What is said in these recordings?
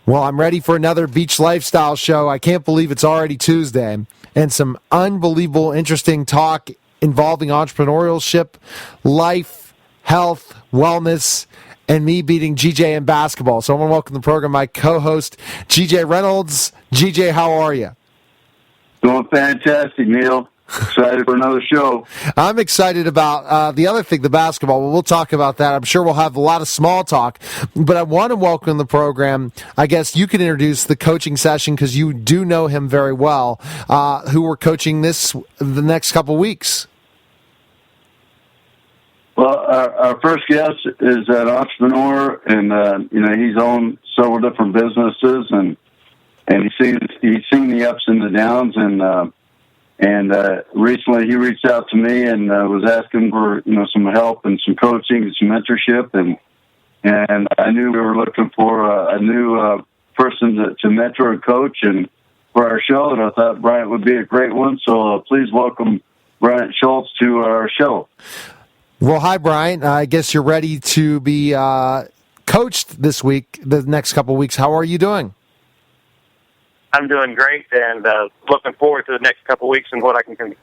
Well, I'm ready for another beach lifestyle show. I can't believe it's already Tuesday. And some unbelievable, interesting talk involving entrepreneurship, life, health, wellness, and me beating GJ in basketball. So I want to welcome to the program my co-host, GJ Reynolds. GJ, how are you? Doing fantastic, Neil. Excited for another show. I'm excited about the other thing, the basketball. Well, we'll talk about that. I'm sure we'll have a lot of small talk. But I want to welcome the program. I guess you can introduce the coaching session because you do know him very well, who we're coaching the next couple weeks. Well, our first guest is an entrepreneur, and he's owned several different businesses, and he's seen the ups and the downs, and recently he reached out to me and was asking for some help and some coaching and some mentorship, and I knew we were looking for a new person to mentor and coach and for our show, and I thought Bryant would be a great one. So please welcome Bryant Shultz to our show. Well, hi, Bryant. I guess you're ready to be coached this week, the next couple of weeks. How are you doing? I'm doing great and looking forward to the next couple of weeks and what I can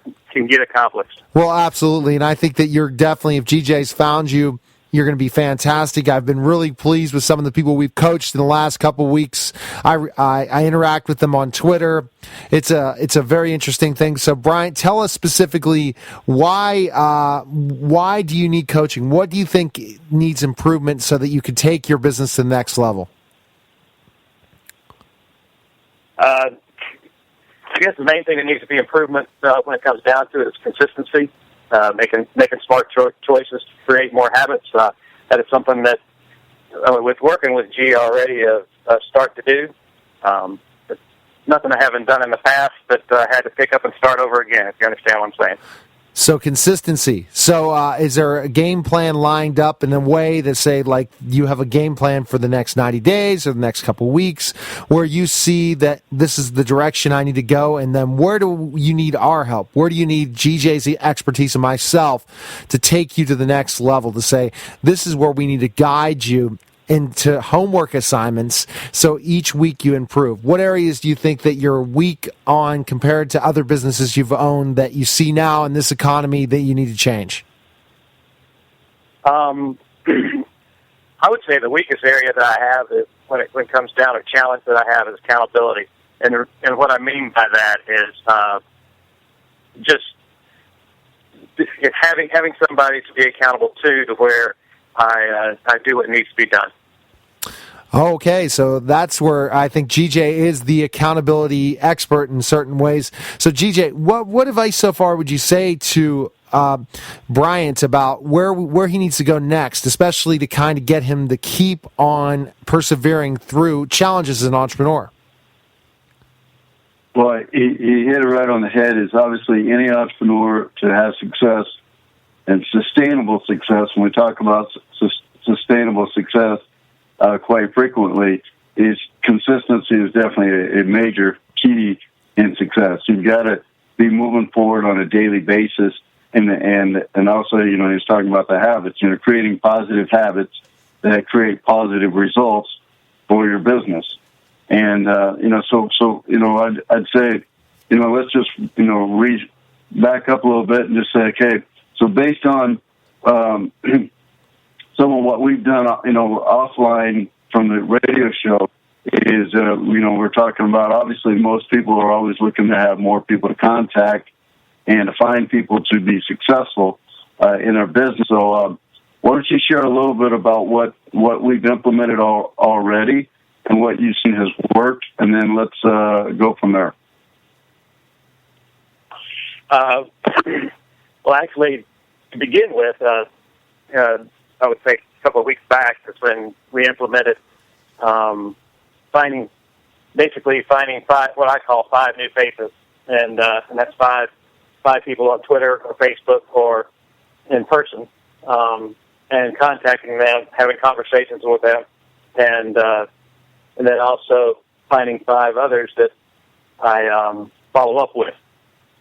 get accomplished. Well, absolutely. And I think that you're definitely, if GJ's found you, you're going to be fantastic. I've been really pleased with some of the people we've coached in the last couple of weeks. I interact with them on Twitter. It's a very interesting thing. So, Bryant, tell us specifically why do you need coaching? What do you think needs improvement so that you can take your business to the next level? I guess the main thing that needs to be improvement when it comes down to it is consistency, making smart choices to create more habits. That is something that, with working with G already, start to do. It's nothing I haven't done in the past, but I had to pick up and start over again, if you understand what I'm saying. So consistency. So is there a game plan lined up in a way that say, like, you have a game plan for the next 90 days or the next couple weeks where you see that this is the direction I need to go, and then where do you need our help? Where do you need GJ's expertise and myself to take you to the next level, to say, this is where we need to guide you into homework assignments so each week you improve? What areas do you think that you're weak on compared to other businesses you've owned that you see now in this economy that you need to change? I would say the weakest area that I have is when it comes down to challenge that I have is accountability. And what I mean by that is just having somebody to be accountable to where I do what needs to be done. Okay, so that's where I think GJ is the accountability expert in certain ways. So GJ, what advice so far would you say to Bryant about where he needs to go next, especially to kind of get him to keep on persevering through challenges as an entrepreneur? Well, he hit it right on the head. Is obviously any entrepreneur to have success and sustainable success. When we talk about sustainable success, quite frequently, is consistency is definitely a major key in success. You've got to be moving forward on a daily basis, and also, he's talking about the habits. Creating positive habits that create positive results for your business. And I'd say, let's just back up a little bit and just say, okay. So based on some of what we've done, offline from the radio show is, we're talking about, obviously most people are always looking to have more people to contact and to find people to be successful in their business. So why don't you share a little bit about what we've implemented already and what you've seen has worked, and then let's go from there. Well, actually, to begin with, I would say a couple of weeks back is when we implemented finding five, what I call 5 new faces, and that's five people on Twitter or Facebook or in person, and contacting them, having conversations with them, and then also finding 5 others that I follow up with.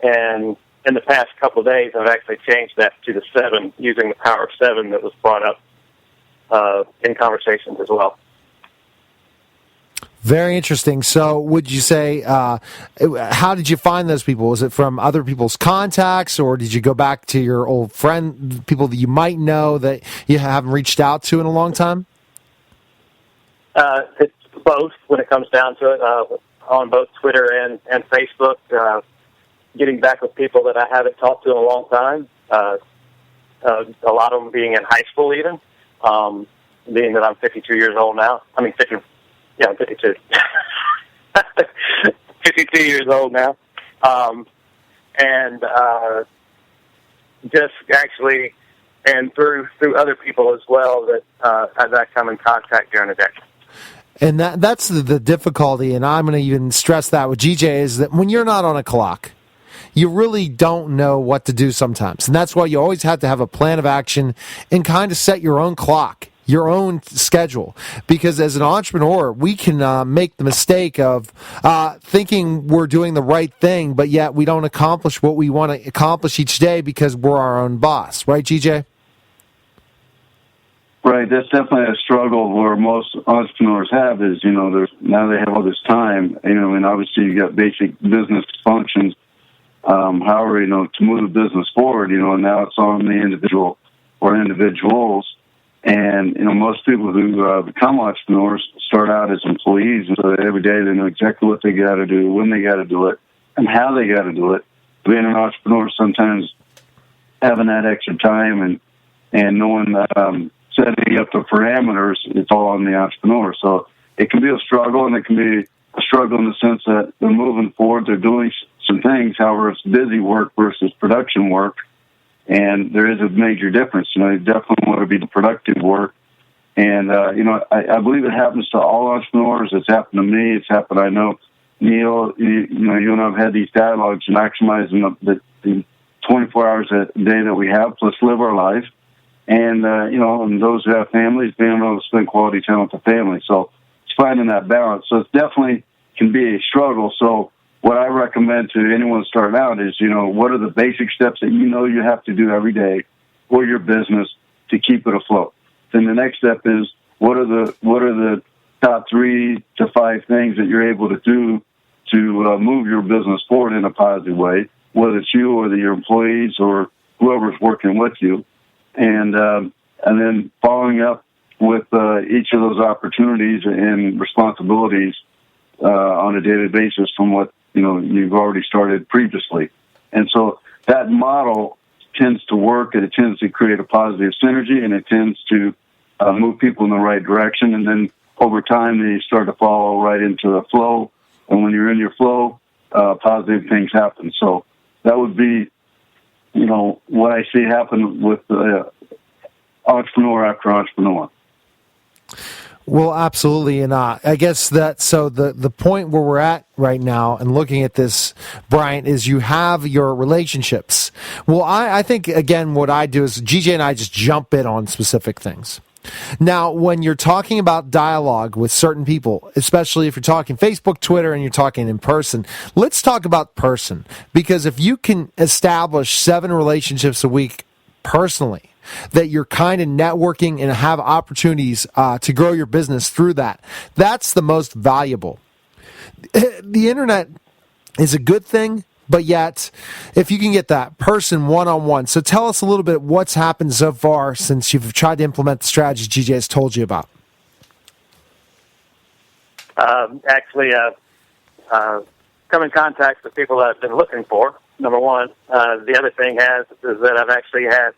And in the past couple of days, I've actually changed that to the 7, using the power of 7 that was brought up in conversations as well. Very interesting. So would you say, how did you find those people? Was it from other people's contacts, or did you go back to your old friend, people that you might know that you haven't reached out to in a long time? It's both when it comes down to it, on both Twitter and Facebook, getting back with people that I haven't talked to in a long time, a lot of them being in high school even, being that I'm 52 years old now. I mean, I'm 52. 52 years old now. And just actually, and through other people as well that I come in contact during the day. And that's the difficulty, and I'm going to even stress that with GJ, is that when you're not on a clock, you really don't know what to do sometimes. And that's why you always have to have a plan of action and kind of set your own clock, your own schedule. Because as an entrepreneur, we can make the mistake of thinking we're doing the right thing, but yet we don't accomplish what we want to accomplish each day because we're our own boss. Right, GJ? Right, that's definitely a struggle where most entrepreneurs have is, now they have all this time, and obviously you got basic business functions, however, to move the business forward, and now it's on the individual or individuals. And, most people who become entrepreneurs start out as employees, and so every day they know exactly what they got to do, when they got to do it, and how they got to do it. Being an entrepreneur, sometimes having that extra time and knowing setting up the parameters, it's all on the entrepreneur. So it can be a struggle, and it can be a struggle in the sense that they're moving forward, they're doing some things, however, it's busy work versus production work, and there is a major difference. You definitely want to be the productive work. And, I believe it happens to all entrepreneurs. It's happened to me. It's happened, I know, Neil, you and I have had these dialogues, maximizing the 24 hours a day that we have, plus live our life. And, and those who have families, being able to spend quality time with the family. So it's finding that balance. So it definitely can be a struggle. So what I recommend to anyone starting out is, what are the basic steps that you have to do every day for your business to keep it afloat? Then the next step is, what are the top 3 to 5 things that you're able to do to move your business forward in a positive way, whether it's you or your employees or whoever's working with you. And then following up with each of those opportunities and responsibilities on a daily basis from what you've already started previously. And so that model tends to work, and it tends to create a positive synergy, and it tends to move people in the right direction. And then over time, they start to follow right into the flow. And when you're in your flow, positive things happen. So that would be what I see happen with entrepreneur after entrepreneur. Well, absolutely. And I guess that, so the point where we're at right now and looking at this, Bryant, is you have your relationships. Well, I think, again, what I do is GJ and I just jump in on specific things. Now, when you're talking about dialogue with certain people, especially if you're talking Facebook, Twitter, and you're talking in person, let's talk about person. Because if you can establish 7 relationships a week personally, that you're kind of networking and have opportunities to grow your business through that, that's the most valuable. The internet is a good thing, but yet, if you can get that person one-on-one. So tell us a little bit what's happened so far since you've tried to implement the strategy GJ has told you about. Actually, come in contact with people that I've been looking for, number one. The other thing is that I've actually had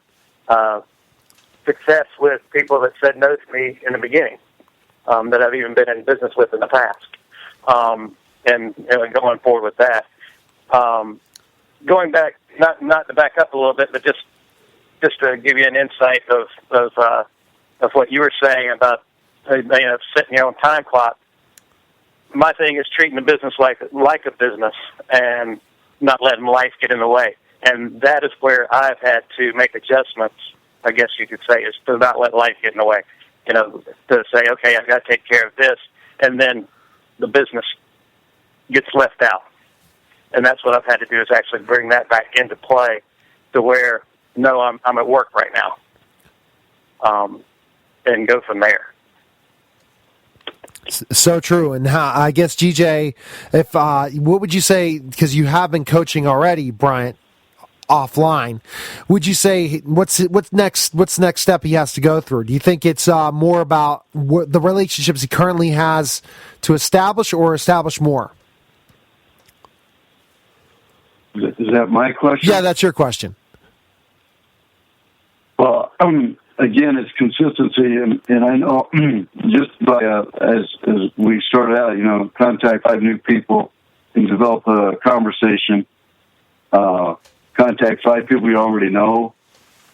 success with people that said no to me in the beginning, that I've even been in business with in the past, and going forward with that. Going back, not to back up a little bit, but just to give you an insight of what you were saying about setting your own time clock. My thing is treating the business like a business and not letting life get in the way. And that is where I've had to make adjustments, I guess you could say, is to not let life get in the way. To say, okay, I've got to take care of this, and then the business gets left out. And that's what I've had to do, is actually bring that back into play to where, no, I'm at work right now, and go from there. It's so true. And I guess, GJ, if what would you say, because you have been coaching already, Bryant, offline, would you say what's next step he has to go through? Do you think it's more about the relationships he currently has to establish, or establish more? Is that my question? Yeah, that's your question. Well, again, it's consistency, and I know just by as we started out, contact 5 new people and develop a conversation. Contact 5 people you already know,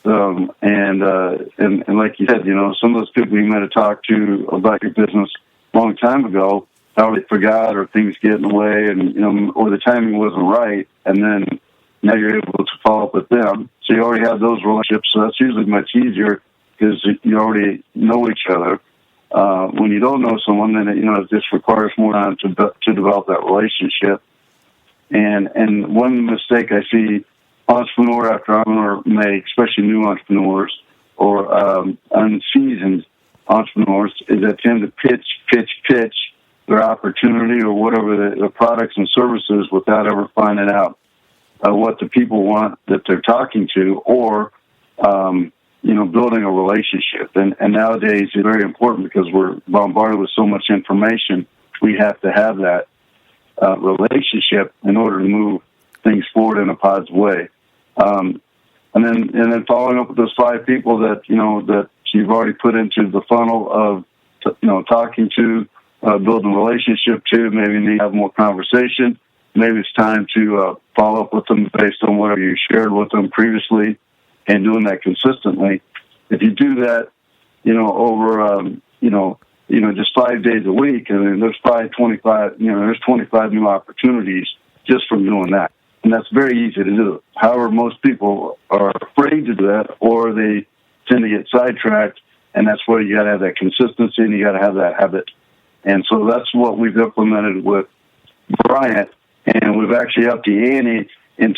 and like you said, some of those people you might have talked to about your business a long time ago, probably forgot, or things get in the way, and or the timing wasn't right, and then now you're able to follow up with them. So you already have those relationships, so that's usually much easier because you already know each other. When you don't know someone, then it just requires more time to develop that relationship. And one mistake I see entrepreneur after entrepreneur make, especially new entrepreneurs or unseasoned entrepreneurs, is that tend to pitch their opportunity or whatever the products and services without ever finding out what the people want that they're talking to, or building a relationship. And nowadays it's very important because we're bombarded with so much information. We have to have that relationship in order to move things forward in a positive way. And then following up with those 5 people that you've already put into the funnel of talking to, building a relationship to. Maybe you need to have more conversation. Maybe it's time to follow up with them based on whatever you shared with them previously, and doing that consistently. If you do that, over just 5 days a week, and there's 25 new opportunities just from doing that. And that's very easy to do. However, most people are afraid to do that, or they tend to get sidetracked, and that's where you got to have that consistency and you got to have that habit. And so that's what we've implemented with Bryant, and we've actually upped the ante and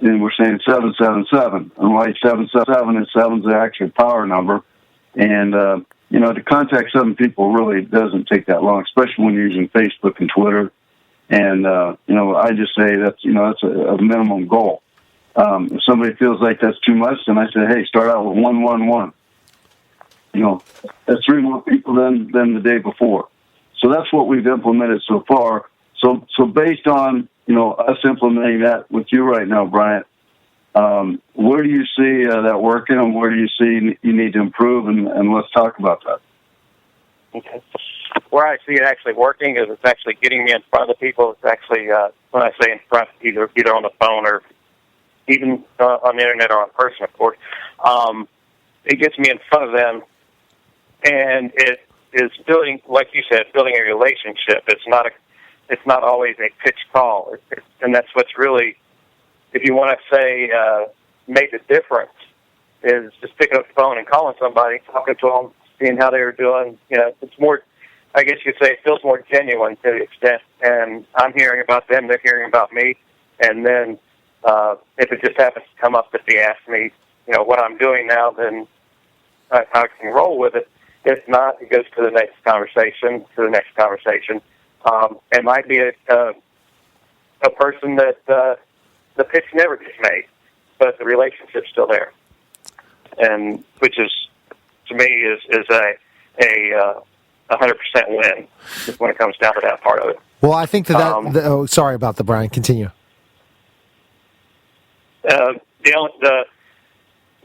we're saying 777. And why 777 is 7's the actual power number. And, to contact 7 people really doesn't take that long, especially when you're using Facebook and Twitter. And, I just say that's a minimum goal. If somebody feels like that's too much, then I say, hey, start out with 111. That's 3 more people than the day before. So that's what we've implemented so far. So based on, us implementing that with you right now, Bryant, where do you see that working, and where do you see you need to improve? And let's talk about that. Okay. Where I see it actually working is it's actually getting me in front of the people. It's actually, when I say in front, either on the phone or even on the internet or in person, of course, it gets me in front of them, and it is building, like you said, building a relationship. It's not always a pitch call, and that's what's really, if you want to say, make the difference, is just picking up the phone and calling somebody, talking to them, seeing how they're doing. It's more, I guess you'd say, it feels more genuine to the extent, and I'm hearing about them, they're hearing about me, and then if it just happens to come up that they ask me, what I'm doing now, then I can roll with it. If not, it goes to the next conversation, It might be a person that the pitch never gets made, but the relationship's still there, and which is, to me, is a 100% win when it comes down to that part of it. Well, I think sorry about the Brian. Continue.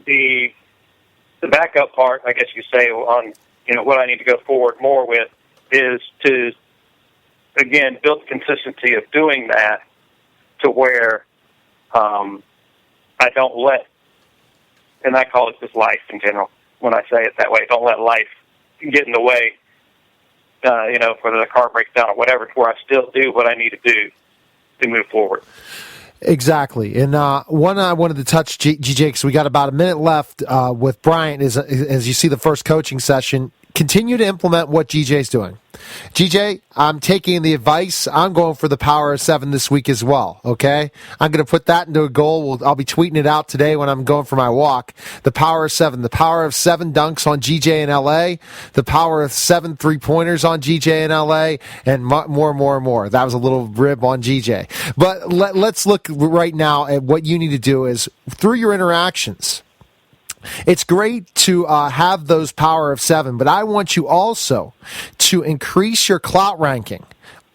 The backup part, I guess you say, on what I need to go forward more with is to, again, build the consistency of doing that to where I don't let, and I call it just life in general when I say it that way, don't let life get in the way, whether the car breaks down or whatever, to where I still do what I need to do to move forward. Exactly. And one I wanted to touch, GJ, because we got about a minute left with Bryant, is as you see the first coaching session, continue to implement what GJ's doing. GJ, I'm taking the advice. I'm going for the power of 7 this week as well, okay? I'm going to put that into a goal. I'll be tweeting it out today when I'm going for my walk. The power of 7. The power of 7 dunks on GJ in LA. The power of 7 3-pointers on GJ in LA. And more. That was a little rib on GJ. But let's look right now at what you need to do is through your interactions. It's great to have those power of 7, but I want you also to increase your clout ranking.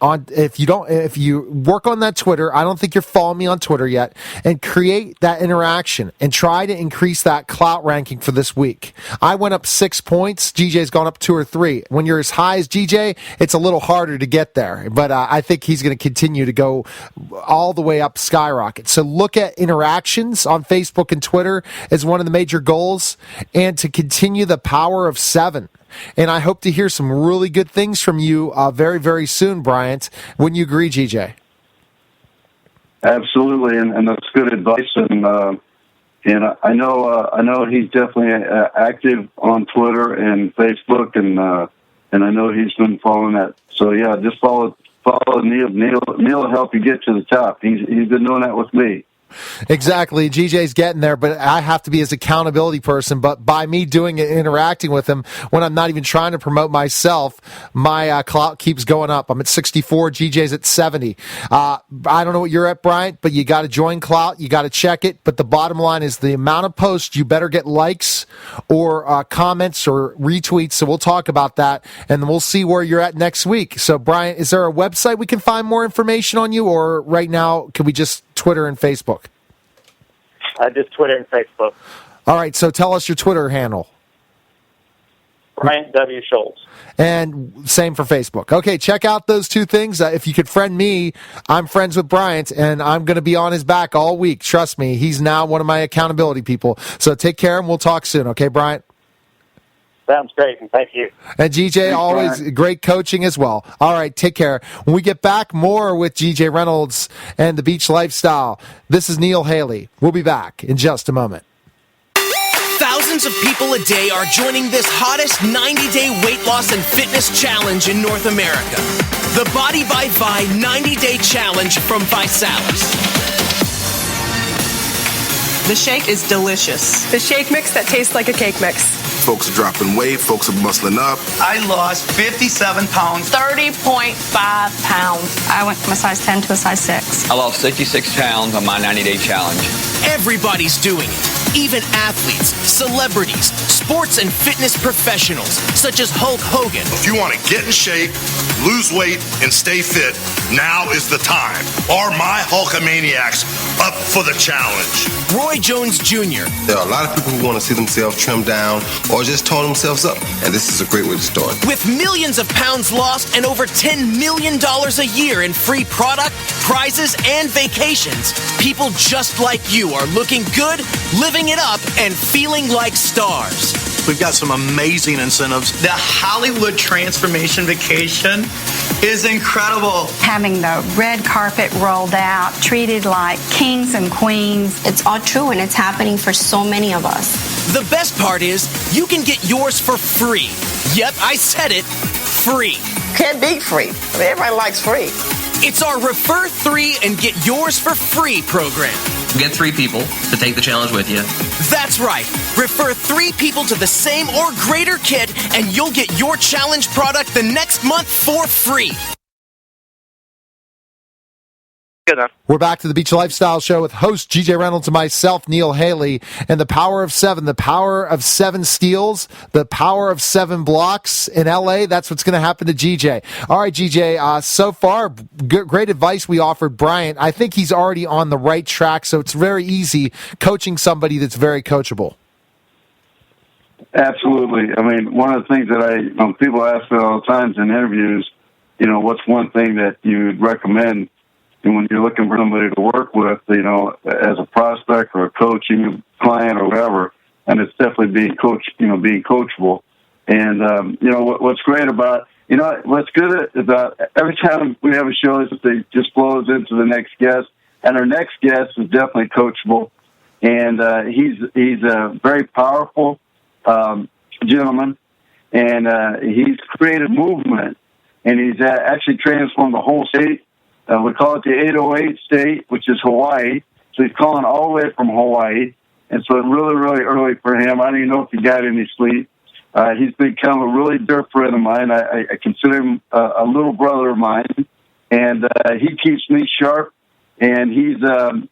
If you work on that Twitter, I don't think you're following me on Twitter yet, and create that interaction and try to increase that clout ranking for this week. I went up 6 points. GJ's gone up 2 or 3. When you're as high as GJ, it's a little harder to get there, but I think he's going to continue to go all the way up, skyrocket. So look at interactions on Facebook and Twitter as one of the major goals, and to continue the power of 7. And I hope to hear some really good things from you very, very soon, Bryant. Wouldn't you agree, GJ? Absolutely, and that's good advice. And I know he's definitely active on Twitter and Facebook, and I know he's been following that. So yeah, just follow Neil. Neil will help you get to the top. He's been doing that with me. Exactly. GJ's getting there, but I have to be his accountability person. But by me doing it, interacting with him, when I'm not even trying to promote myself, my clout keeps going up. I'm at 64. GJ's at 70. I don't know what you're at, Bryant, but you got to join clout. You got to check it. But the bottom line is the amount of posts, you better get likes or comments or retweets. So we'll talk about that, and we'll see where you're at next week. So, Bryant, is there a website we can find more information on you, or right now, can we just Twitter and Facebook? Just Twitter and Facebook. All right, so tell us your Twitter handle. Bryant W. Shultz. And same for Facebook. Okay, check out those two things. If you could friend me, I'm friends with Bryant, and I'm going to be on his back all week. Trust me, he's now one of my accountability people. So take care, and we'll talk soon. Okay, Bryant? Sounds great, and thank you. And GJ, always great coaching as well. All right, take care. When we get back, more with GJ Reynolds and the beach lifestyle. This is Neil Haley. We'll be back in just a moment. Thousands of people a day are joining this hottest 90-day weight loss and fitness challenge in North America. The Body by Vi 90-Day Challenge from Visalis. The shake is delicious. The shake mix that tastes like a cake mix. Folks are dropping weight. Folks are muscling up. I lost 57 pounds. 30.5 pounds. I went from a size 10 to a size 6. I lost 66 pounds on my 90-day challenge. Everybody's doing it. Even athletes, celebrities, sports and fitness professionals, such as Hulk Hogan. If you want to get in shape, lose weight, and stay fit, now is the time. Are my Hulkamaniacs up for the challenge? Roy Jones Jr. There are a lot of people who want to see themselves trimmed down or just tone themselves up, and this is a great way to start. With millions of pounds lost and over $10 million a year in free product, prizes, and vacations, people just like you are looking good, living it up, and feeling like stars. We've got some amazing incentives. The Hollywood Transformation Vacation is incredible. Having the red carpet rolled out, treated like kings and queens. It's all true, and it's happening for so many of us. The best part is you can get yours for free. Yep, I said it, free. Can't beat free. I mean, everybody likes free. It's our Refer 3 and Get Yours for Free program. Get 3 people to take the challenge with you. That's right. Refer 3 people to the same or greater kit, and you'll get your challenge product the next month for free. Good enough. We're back to the Beach Lifestyle Show with host GJ Reynolds and myself, Neil Haley, and the power of 7, the power of 7 steals, the power of 7 blocks in LA. That's what's going to happen to GJ. All right, GJ, so far, great advice we offered Bryant. I think he's already on the right track, so it's very easy coaching somebody that's very coachable. Absolutely. I mean, one of the things that people ask me all the time in interviews, what's one thing that you'd recommend and when you're looking for somebody to work with, as a prospect or a coaching client or whatever, and it's definitely being coachable. And, what's great about, what's good about every time we have a show is that it just flows into the next guest, and our next guest is definitely coachable. And he's a very powerful gentleman, and he's created movement. and he's actually transformed the whole state. We call it the 808 state, which is Hawaii. So he's calling all the way from Hawaii. And so really, really early for him. I don't even know if he got any sleep. He's become a really dear friend of mine. I consider him a little brother of mine. And he keeps me sharp. And he's a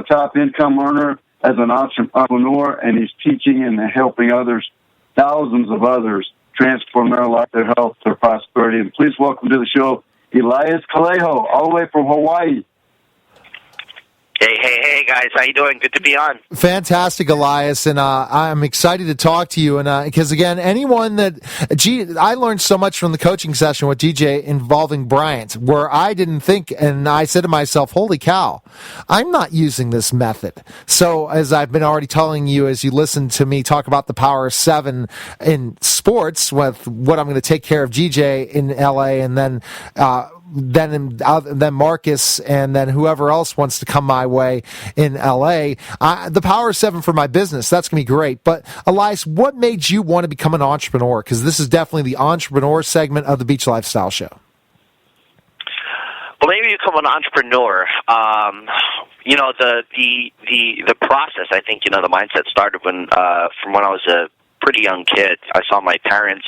top income earner as an entrepreneur. And he's teaching and helping others, thousands of others, transform their life, their health, their prosperity. And please welcome to the show, Elias Callejo, all the way from Hawaii. Hey, guys. How you doing? Good to be on. Fantastic, Elias, and I'm excited to talk to you. And because, again, anyone that... I learned so much from the coaching session with DJ involving Bryant, where I didn't think, and I said to myself, holy cow, I'm not using this method. So, as I've been already telling you, as you listen to me talk about the power of 7 in sports, with what I'm going to take care of GJ in L.A., and then Marcus, and then whoever else wants to come my way in LA. The power of 7 for my business, that's going to be great. But Elias, what made you want to become an entrepreneur? Because this is definitely the entrepreneur segment of the Beach Lifestyle Show. Well, maybe become an entrepreneur. The process, I think, the mindset started from when I was a pretty young kid. I saw my parents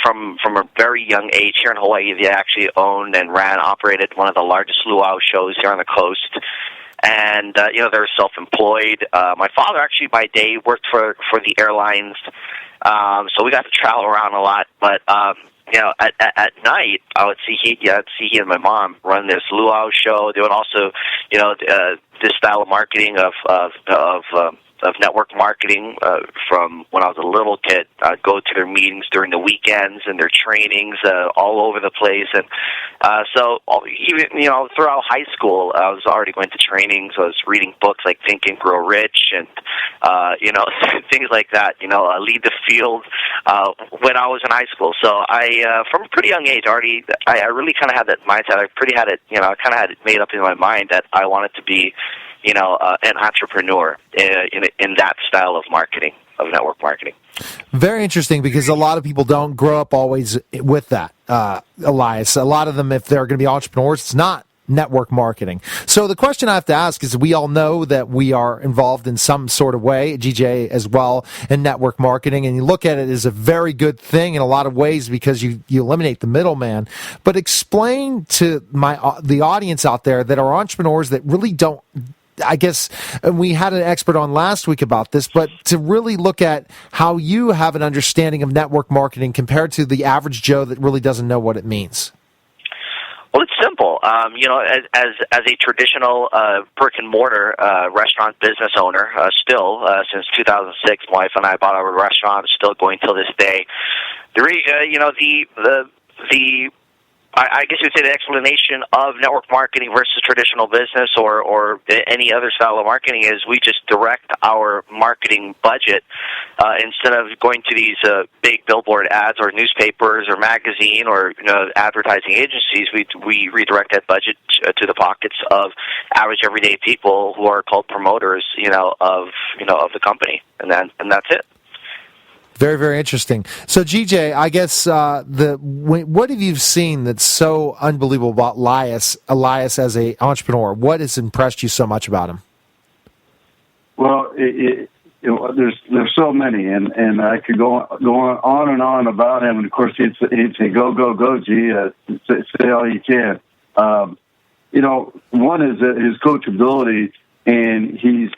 from a very young age here in Hawaii, they actually owned and operated one of the largest luau shows here on the coast. And, they were self-employed. My father actually by day worked for the airlines. So we got to travel around a lot. But, at night, I would see he and my mom run this luau show. They would also, this style of marketing of network marketing from when I was a little kid. I'd go to their meetings during the weekends and their trainings all over the place. And so even, throughout high school, I was already going to trainings. I was reading books like Think and Grow Rich and, things like that, Lead the Field when I was in high school. So I, from a pretty young age, I really kind of had that mindset. I kind of had it made up in my mind that I wanted to be an entrepreneur in that style of marketing, of network marketing. Very interesting, because a lot of people don't grow up always with that, Elias. A lot of them, if they're going to be entrepreneurs, it's not network marketing. So the question I have to ask is, we all know that we are involved in some sort of way, GJ as well, in network marketing, and you look at it as a very good thing in a lot of ways because you eliminate the middleman. But explain to the audience out there that are entrepreneurs that really don't, I guess we had an expert on last week about this, but to really look at how you have an understanding of network marketing compared to the average Joe that really doesn't know what it means. Well, it's simple. As a traditional brick and mortar restaurant business owner, still since 2006, my wife and I bought our restaurant. Still going till this day. I guess you'd say the explanation of network marketing versus traditional business or any other style of marketing is we just direct our marketing budget instead of going to these big billboard ads or newspapers or magazine or advertising agencies. We redirect that budget to the pockets of average everyday people who are called promoters, of the company, and that's it. Very, very interesting. So, GJ, I guess what have you seen that's so unbelievable about Elias as an entrepreneur? What has impressed you so much about him? Well, there's so many, and I could go on and on about him. And of course, he'd say, "Go, go, go, G! Say all you can." One is his coachability, and he's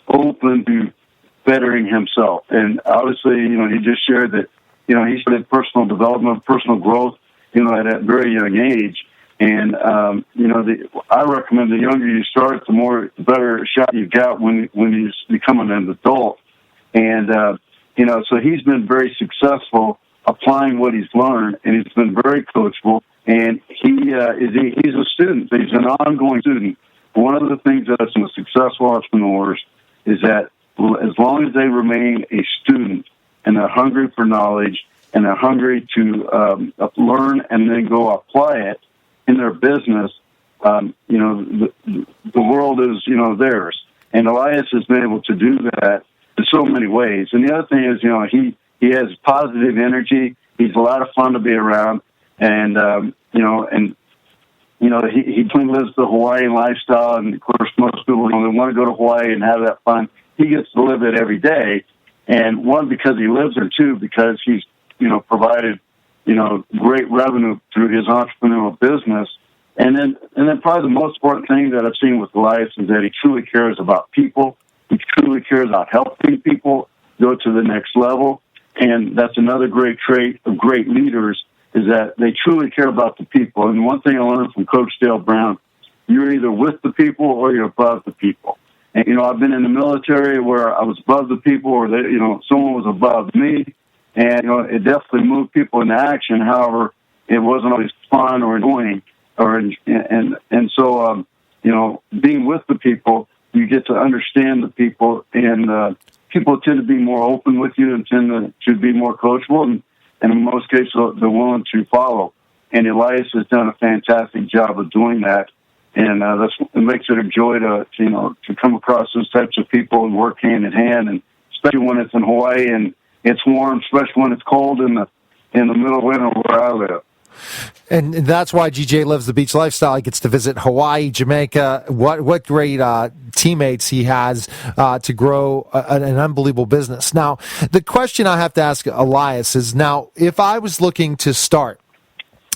open to bettering himself. And obviously, he just shared that, he started personal development, personal growth, at a very young age. And, I recommend the younger you start, the better shot you got when you become an adult. And, so he's been very successful applying what he's learned, and he's been very coachable. And he's a student. He's an ongoing student. One of the things that some successful entrepreneurs is that as long as they remain a student and they're hungry for knowledge and they're hungry to learn and then go apply it in their business, the world is, theirs. And Elias has been able to do that in so many ways. And the other thing is, he He has positive energy. He's a lot of fun to be around, and he lives the Hawaiian lifestyle. And of course, most people they want to go to Hawaii and have that fun. He gets to live it every day, and one, because he lives there; two, because he's provided great revenue through his entrepreneurial business. And then probably the most important thing that I've seen with Elias is that he truly cares about people. He truly cares about helping people go to the next level. And that's another great trait of great leaders, is that they truly care about the people. And one thing I learned from Coach Dale Brown, you're either with the people or you're above the people. And, I've been in the military where I was above the people, or someone was above me. And, it definitely moved people into action. However, it wasn't always fun or annoying. So being with the people, you get to understand the people, and people tend to be more open with you and tend to be more coachable, and in most cases, they're willing to follow. And Elias has done a fantastic job of doing that, and it makes it a joy to come across those types of people and work hand in hand, and especially when it's in Hawaii and it's warm, especially when it's cold in the middle of winter where I live. And that's why GJ lives the beach lifestyle. He gets to visit Hawaii, Jamaica. What great teammates he has to grow an unbelievable business. Now, the question I have to ask Elias is, now, if I was looking to start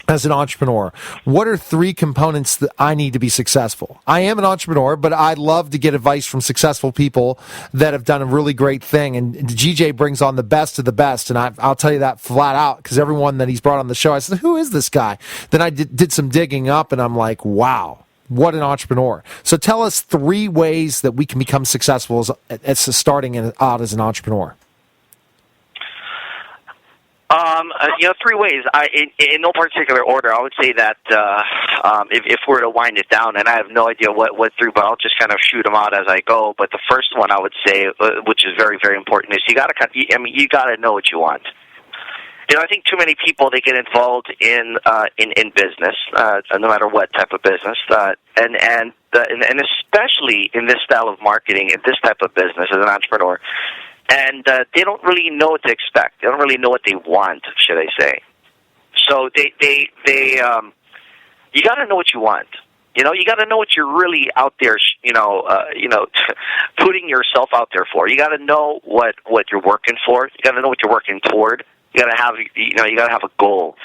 as an entrepreneur, what are 3 components that I need to be successful? I am an entrepreneur, but I love to get advice from successful people that have done a really great thing. And GJ brings on the best of the best. And I'll tell you that flat out, because everyone that he's brought on the show, I said, who is this guy? Then I did some digging up, and I'm like, wow, what an entrepreneur. So tell us 3 ways that we can become successful as starting out as an entrepreneur. 3 ways. In no particular order, I would say that if we're to wind it down, and I have no idea what 3, but I'll just kind of shoot them out as I go. But the first one I would say, which is very, very important, is you got to know what you want. I think too many people, they get involved in business, no matter what type of business, and especially in this style of marketing, in this type of business as an entrepreneur. And they don't really know what to expect. They don't really know what they want, should I say? So you got to know what you want. You got to know what you're really out there. Putting yourself out there for. You got to know what you're working for. You got to know what you're working toward. You got to have a goal.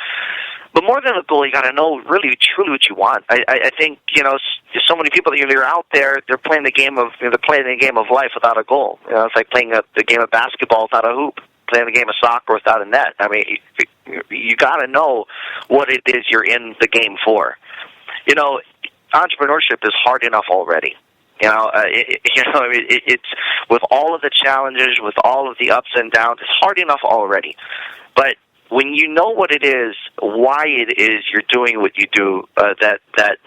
But more than a goal, you got to know really, truly what you want. I think so many people that are out there. They're playing the game of life without a goal. It's like playing the game of basketball without a hoop, playing the game of soccer without a net. I mean, you got to know what it is you're in the game for. Entrepreneurship is hard enough already. It's with all of the challenges, with all of the ups and downs, it's hard enough already. But when you know what it is, why it is you're doing what you do, that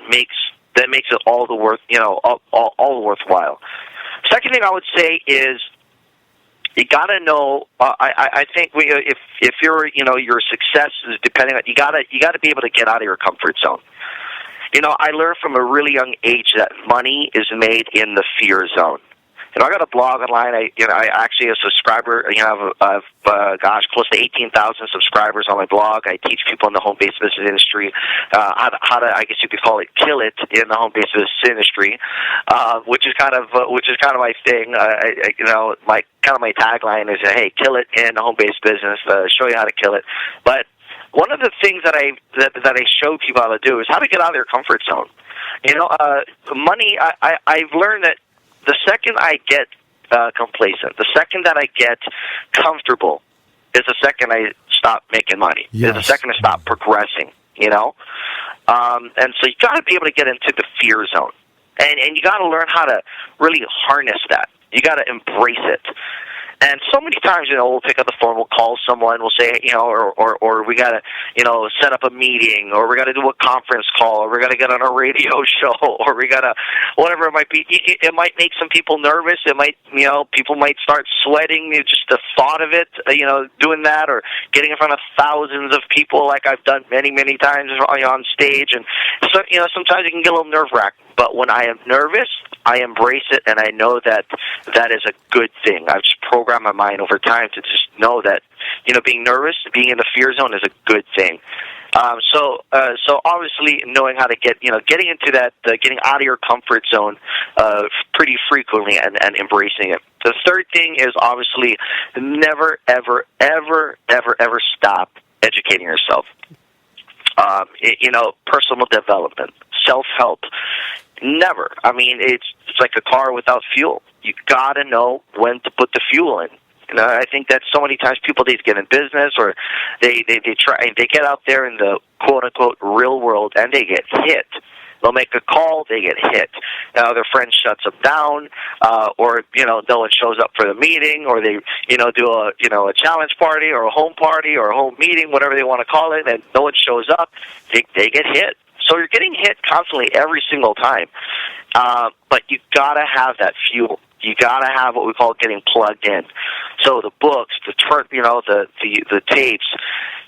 makes it all the worthwhile. Second thing I would say is you got to know. I think if your success is depending on you got to be able to get out of your comfort zone. I learned from a really young age that money is made in the fear zone. I got a blog online. I actually a subscriber. I've close to 18,000 subscribers on my blog. I teach people in the home-based business industry how to, I guess you could call it, kill it in the home-based business industry, which is kind of my thing. My tagline is, hey, kill it in the home-based business. Show you how to kill it. But one of the things that I show people how to do is how to get out of their comfort zone. Money. I've learned that the second I get complacent, the second that I get comfortable, is the second I stop making money. Yes. Is the second I stop progressing. And so you got to be able to get into the fear zone, and you got to learn how to really harness that. You got to embrace it. And so many times, we'll pick up the phone, we'll call someone, we'll say, or we got to, set up a meeting, or we got to do a conference call, or we got to get on a radio show, or we got to, whatever it might be. It might make some people nervous. It might, people might start sweating, just the thought of it, doing that, or getting in front of thousands of people like I've done many, many times on stage. And so, sometimes it can get a little nerve-wracking. But when I am nervous, I embrace it, and I know that is a good thing. I've just programmed reprogram my mind over time to just know that, being nervous, being in the fear zone is a good thing. So obviously knowing how to getting into that, getting out of your comfort zone pretty frequently and embracing it. The third thing is obviously never, ever, ever, ever, ever stop educating yourself. Personal development, self-help. Never. I mean, it's like a car without fuel. You got to know when to put the fuel in. I think that so many times people, they get in business or they get out there in the quote-unquote real world and they get hit. They'll make a call, they get hit. Their friend shuts them down, or no one shows up for the meeting, or they do a challenge party or a home party or a home meeting, whatever they want to call it, and no one shows up. They get hit. So you're getting hit constantly every single time. But you gotta have that fuel. You gotta have what we call getting plugged in. So the books, the tapes.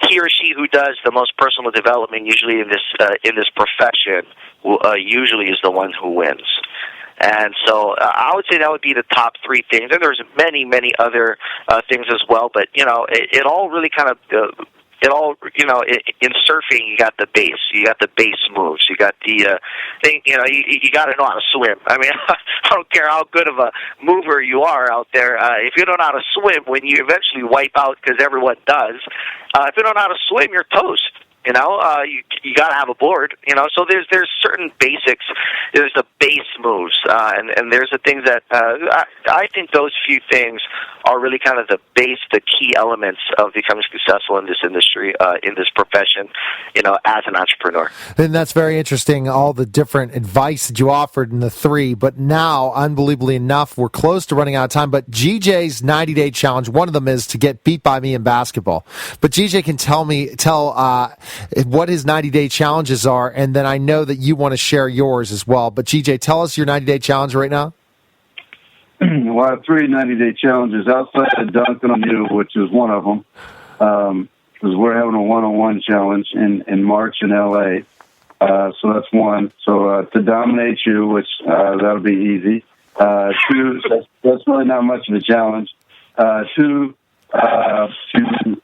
He or she who does the most personal development, usually in this profession, usually is the one who wins. And so I would say that would be the top three things. And there's many, many other things as well. But it all really kind of. In surfing, you got the base. You got the base moves. You got the thing. You got to know how to swim. I mean, I don't care how good of a mover you are out there. If you don't know how to swim, when you eventually wipe out, because everyone does, if you don't know how to swim, you're toast. You got to have a board. So there's certain basics. There's the base moves, and there's the things that I think those few things are really kind of the key elements of becoming successful in this industry, in this profession, as an entrepreneur. And that's very interesting, all the different advice that you offered in the three. But now, unbelievably enough, we're close to running out of time. But GJ's 90-day challenge, one of them is to get beat by me in basketball. But GJ can tell what his 90-day challenges are, and then I know that you want to share yours as well. But GJ, tell us your 90-day challenge right now. Well, I have 3 90-day challenges outside of dunking on you, which is one of them, because we're having a one-on-one challenge in March in L.A., so that's one. So to dominate you, which that'll be easy. 2, that's really not much of a challenge. 2, to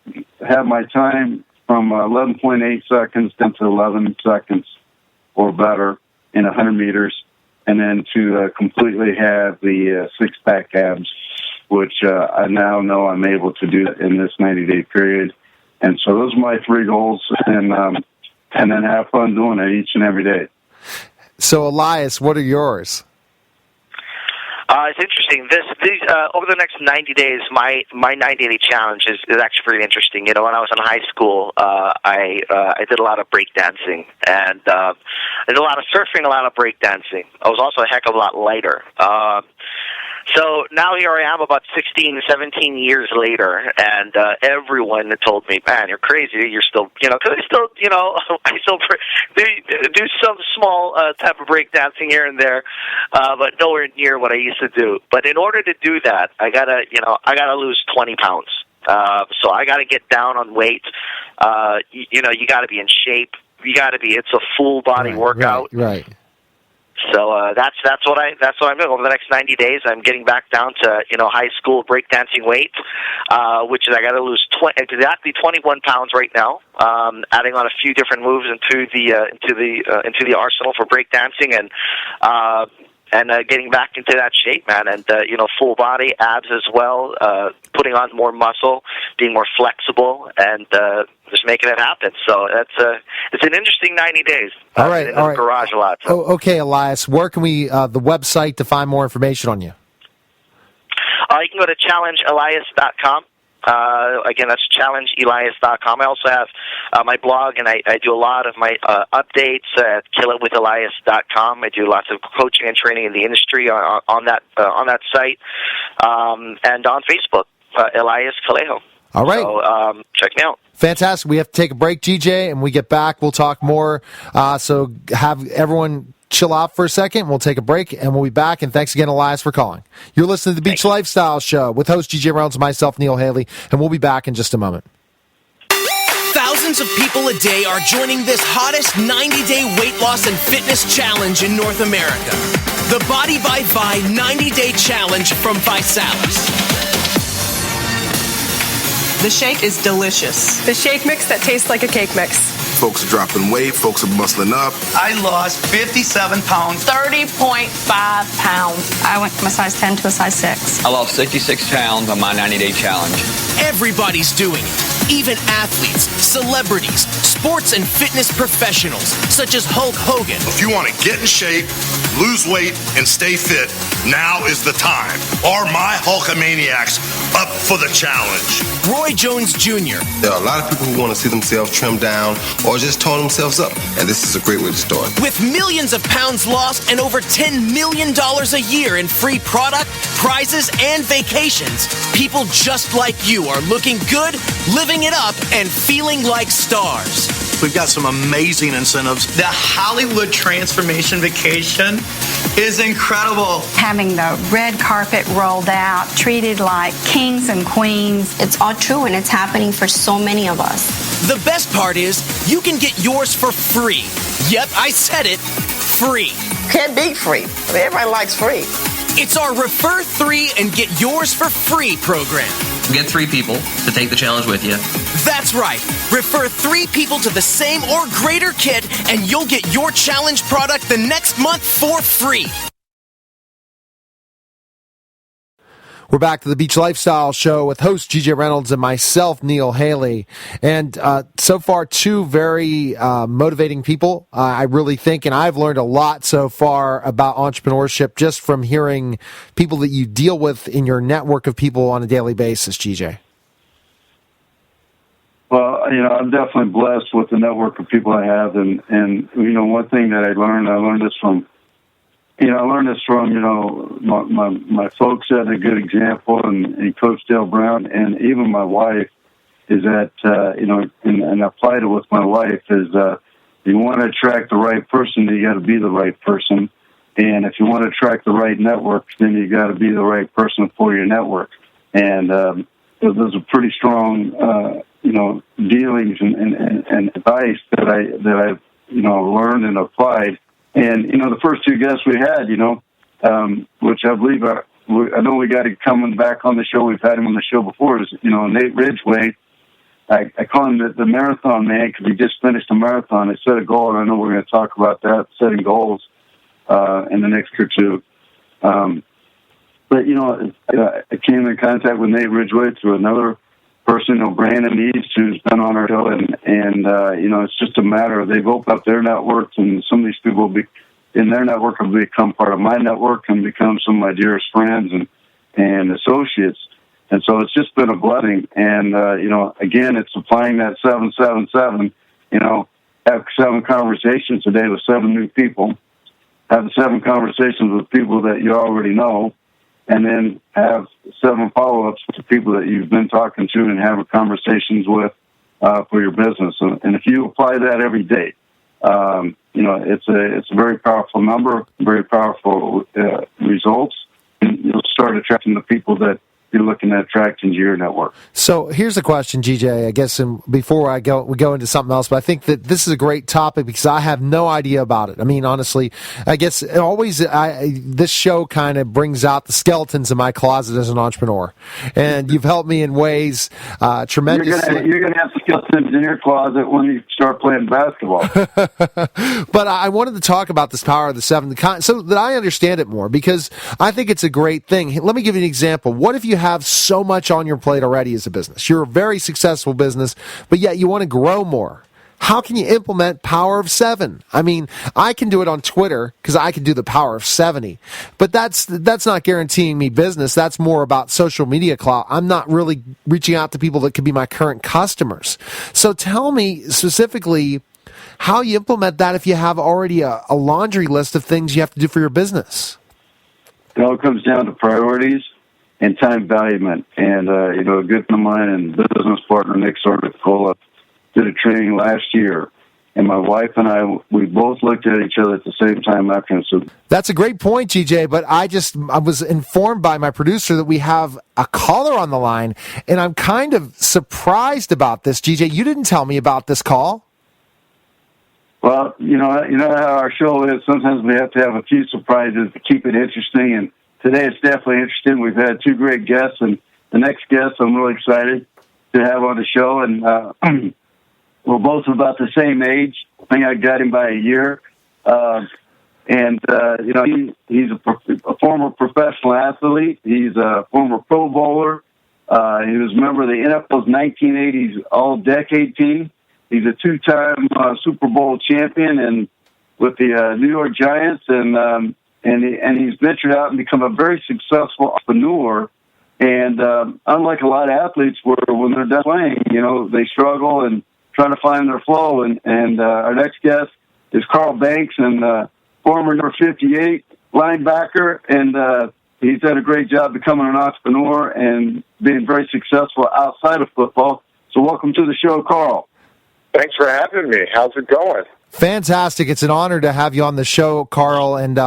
have my time from 11.8 seconds down to 11 seconds or better in 100 meters. And then to completely have the six-pack abs, which I now know I'm able to do in this 90-day period. And so those are my 3 goals, and then have fun doing it each and every day. So, Elias, what are yours? It's interesting. These over the next 90 days, my 90-day challenge is actually pretty interesting. When I was in high school, I did a lot of breakdancing, and I did a lot of surfing, a lot of breakdancing. I was also a heck of a lot lighter. So now here I am about 16, 17 years later, and everyone told me, man, you're crazy. You're still, because I still do some small type of breakdancing here and there, but nowhere near what I used to do. But in order to do that, I gotta lose 20 pounds. So I gotta get down on weight. You gotta be in shape. It's a full body workout. Right. So that's what I'm doing over the next 90 days. I'm getting back down to high school breakdancing weight, which is I got to lose exactly 21 pounds right now. Adding on a few different moves into the arsenal for breakdancing, and getting back into that shape, man, and full body abs as well, putting on more muscle, being more flexible, and just making it happen. So it's an interesting 90 days. All right. In the garage a lot. So. Okay, Elias, where can we the website to find more information on you? You can go to challengeelias.com. Again, that's challengeelias.com. I also have my blog, and I do a lot of my updates at killitwithelias.com. I do lots of coaching and training in the industry on that site, and on Facebook, Elias Callejo. All right. So check me out. Fantastic. We have to take a break, GJ, and we get back, we'll talk more. So have everyone chill out for a second. We'll take a break, and we'll be back. And thanks again, Elias, for calling. You're listening to the Beach Lifestyle Show with host GJ Reynolds and myself, Neil Haley, and we'll be back in just a moment. Thousands of people a day are joining this hottest 90-day weight loss and fitness challenge in North America. The Body by Vi 90-Day Challenge from Visalis. The shake is delicious. The shake mix that tastes like a cake mix. Folks are dropping weight. Folks are muscling up. I lost 57 pounds. 30.5 pounds. I went from a size 10 to a size 6. I lost 66 pounds on my 90-day challenge. Everybody's doing it. Even athletes, celebrities, sports and fitness professionals, such as Hulk Hogan. If you want to get in shape, lose weight, and stay fit, now is the time. Are my Hulkamaniacs up for the challenge? Roy Jones Jr. There are a lot of people who want to see themselves trimmed down or just tone themselves up, and this is a great way to start. With millions of pounds lost and over $10 million a year in free product, prizes, and vacations, people just like you are looking good, living it up, and feeling like stars. We've got some amazing incentives. The Hollywood Transformation Vacation is incredible. Having the red carpet rolled out, treated like kings and queens. It's all true, and it's happening for so many of us. The best part is you can get yours for free. Yep, I said it, free. Can't beat free. I mean, everybody likes free. It's our Refer 3 and Get Yours for Free program. Get 3 people to take the challenge with you. That's right. Refer 3 people to the same or greater kit, and you'll get your challenge product the next month for free. We're back to the Beach Lifestyle Show with host GJ Reynolds and myself, Neil Haley. And so far, 2 very motivating people, I really think. And I've learned a lot so far about entrepreneurship just from hearing people that you deal with in your network of people on a daily basis, GJ. Well, I'm definitely blessed with the network of people I have. And one thing that I learned this from my folks set a good example, and Coach Dale Brown, and even my wife, is that, and I applied it with my wife, is you want to attract the right person, you got to be the right person. And if you want to attract the right network, then you got to be the right person for your network. And those are pretty strong, dealings and advice that I've learned and applied. And, the first 2 guests we had, which I believe I know we got him coming back on the show. We've had him on the show before. Is, Nate Ridgway. I call him the marathon man because he just finished a marathon. He set a goal, and I know we're going to talk about that, setting goals in the next or 2. But, I came in contact with Nate Ridgway through another person, Brandon East, who's been on our show, and it's just a matter of they've opened up their networks, and some of these people in their network have become part of my network and become some of my dearest friends and associates. And so it's just been a blessing. And, again, it's applying that 777, have 7 conversations today with 7 new people, have 7 conversations with people that you already know, and then have 7 follow-ups to people that you've been talking to and having conversations with for your business. And if you apply that every day, it's a very powerful number, very powerful results, and you'll start attracting the people that you're looking at attracting to your network. So here's the question, GJ, I guess, and before we go into something else, but I think that this is a great topic because I have no idea about it. I mean, honestly, I guess this show kind of brings out the skeletons in my closet as an entrepreneur, and you've helped me in ways tremendously. You're going to have skeletons in your closet when you start playing basketball. But I wanted to talk about this power of the 7 so that I understand it more, because I think it's a great thing. Let me give you an example. What if you have so much on your plate already as a business? You're a very successful business, but yet you want to grow more. How can you implement power of 7? I mean, I can do it on Twitter because I can do the power of 70, but that's not guaranteeing me business. That's more about social media clout. I'm not really reaching out to people that could be my current customers. So tell me specifically how you implement that if you have already a laundry list of things you have to do for your business. It all comes down to priorities and time valuement. And, a good friend of mine and business partner, Nick Sardicola, did a training last year. And my wife and I, we both looked at each other at the same time after. And so that's a great point, GJ, but I was informed by my producer that we have a caller on the line, and I'm kind of surprised about this, GJ. You didn't tell me about this call. Well, you know how our show is. Sometimes we have to have a few surprises to keep it interesting, and today it's definitely interesting. We've had 2 great guests, and the next guest, I'm really excited. have on the show, and we're both about the same age. I think I got him by a year. He's a former professional athlete. He's a former Pro Bowler. He was a member of the NFL's 1980s All-Decade team. He's a two-time Super Bowl champion and with the New York Giants, and he's ventured out and become a very successful entrepreneur. And unlike a lot of athletes, where when they're done playing, they struggle and try to find their flow. And our next guest is Carl Banks, and former number 58 linebacker, and he's done a great job becoming an entrepreneur and being very successful outside of football. So welcome to the show, Carl. Thanks for having me. How's it going? Fantastic. It's an honor to have you on the show, Carl. And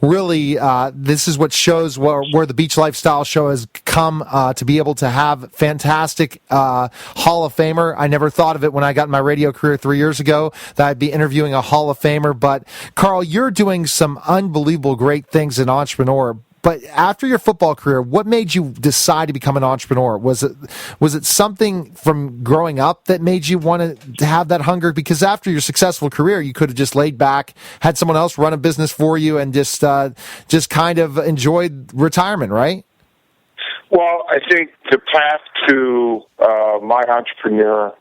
really, this is what shows where the Beach Lifestyle Show has come to be able to have fantastic Hall of Famer. I never thought of it when I got in my radio career 3 years ago that I'd be interviewing a Hall of Famer. But, Carl, you're doing some unbelievable great things as an entrepreneur. But after your football career, what made you decide to become an entrepreneur? Was it something from growing up that made you want to have that hunger? Because after your successful career, you could have just laid back, had someone else run a business for you, and just kind of enjoyed retirement, right? Well, I think the path to my entrepreneur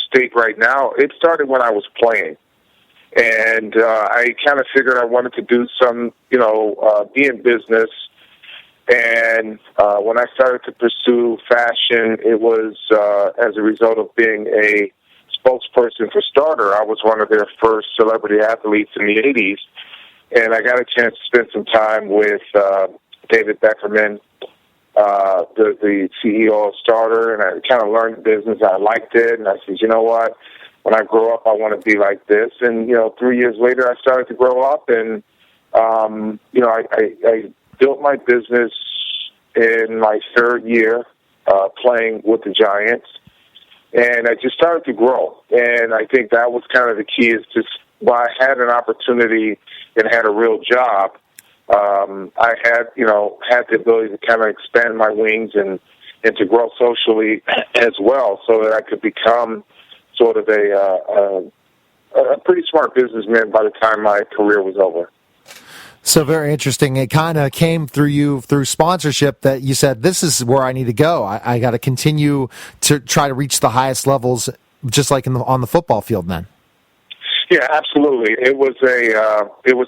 state right now, it started when I was playing. And I kind of figured I wanted to do some, be in business. And when I started to pursue fashion, it was as a result of being a spokesperson for Starter. I was one of their first celebrity athletes in the 80s. And I got a chance to spend some time with David Beckerman, the CEO of Starter, and I kind of learned the business. I liked it, and I said, you know what? When I grow up, I want to be like this. And, 3 years later, I started to grow up, and, I built my business in my third year playing with the Giants, and I just started to grow. And I think that was kind of the key, is just while I had an opportunity and had a real job, I had the ability to kind of expand my wings and to grow socially as well, so that I could become sort of a pretty smart businessman by the time my career was over. So very interesting. It kind of came through sponsorship that you said, this is where I need to go. I got to continue to try to reach the highest levels, just like on the football field then. Yeah, absolutely. It was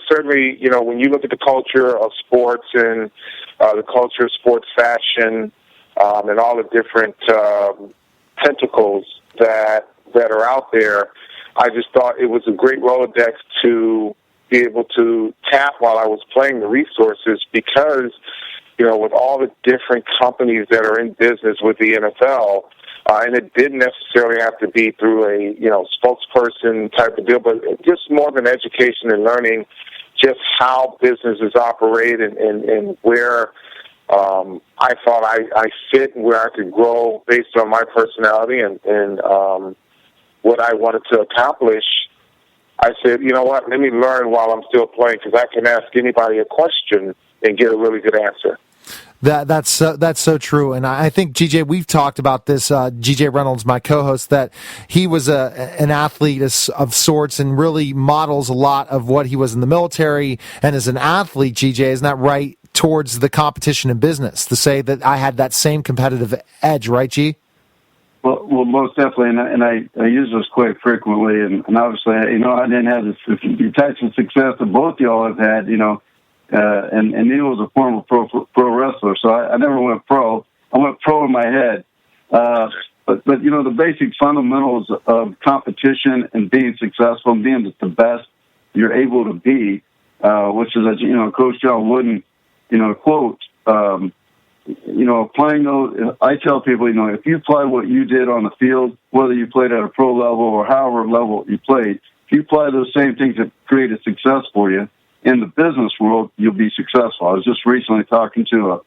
certainly, when you look at the culture of sports and the culture of sports fashion and all the different tentacles that are out there, I just thought it was a great Rolodex to be able to tap while I was playing the resources, because, with all the different companies that are in business with the NFL, and it didn't necessarily have to be through a, spokesperson type of deal, but just more of an education and learning just how businesses operate and where I thought I fit and where I could grow based on my personality and what I wanted to accomplish. I said, you know what, let me learn while I'm still playing, because I can ask anybody a question and get a really good answer. That's so true, and I think, GJ, we've talked about this. GJ Reynolds, my co-host, that he was an athlete of sorts and really models a lot of what he was in the military. And as an athlete, GJ, isn't that right, towards the competition in business, to say that I had that same competitive edge, right, G? Well, most definitely, and I use this quite frequently, and obviously, I didn't have the types of success that both y'all have had, and Neil was a former pro wrestler, so I never went pro. I went pro in my head. But the basic fundamentals of competition and being successful and being the best you're able to be, which is, Coach John Wooden, quote, applying those, I tell people, if you apply what you did on the field, whether you played at a pro level or however level you played, if you apply those same things that created success for you in the business world, you'll be successful. I was just recently talking to a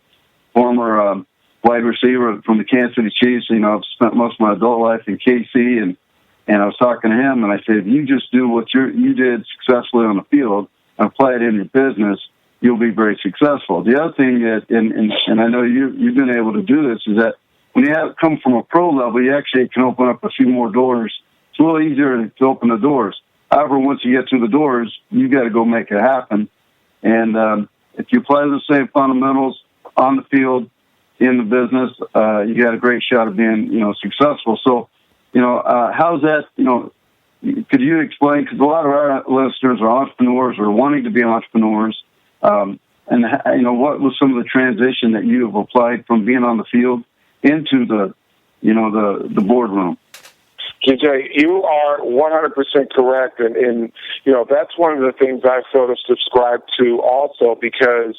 former wide receiver from the Kansas City Chiefs. I've spent most of my adult life in KC, and I was talking to him, and I said, if you just do what you did successfully on the field and apply it in your business, you'll be very successful. The other thing that, and I know you've been able to do this, is that when you come from a pro level, you actually can open up a few more doors. It's a little easier to open the doors. However, once you get through the doors, you got to go make it happen. And if you apply the same fundamentals on the field, in the business, you got a great shot of being, successful. So, how's that, could you explain, because a lot of our listeners are entrepreneurs or wanting to be entrepreneurs, and, what was some of the transition that you have applied from being on the field into the boardroom? KJ, you are 100% correct, and that's one of the things I sort of subscribe to also, because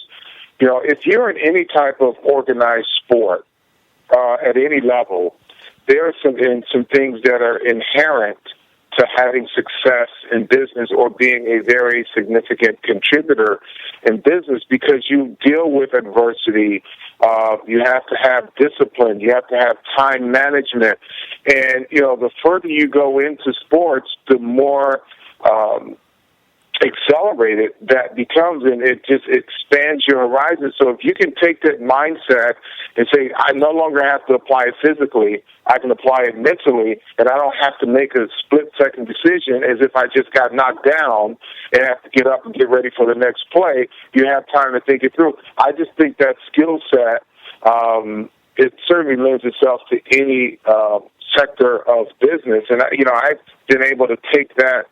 if you're in any type of organized sport at any level, there are some things that are inherent to having success in business or being a very significant contributor in business, because you deal with adversity. You have to have discipline. You have to have time management. And, the further you go into sports, the more accelerated that becomes, and it just expands your horizon. So if you can take that mindset and say, I no longer have to apply it physically, I can apply it mentally, and I don't have to make a split-second decision as if I just got knocked down and have to get up and get ready for the next play. You have time to think it through. I just think that skill set, it certainly lends itself to any sector of business. And, I've been able to take that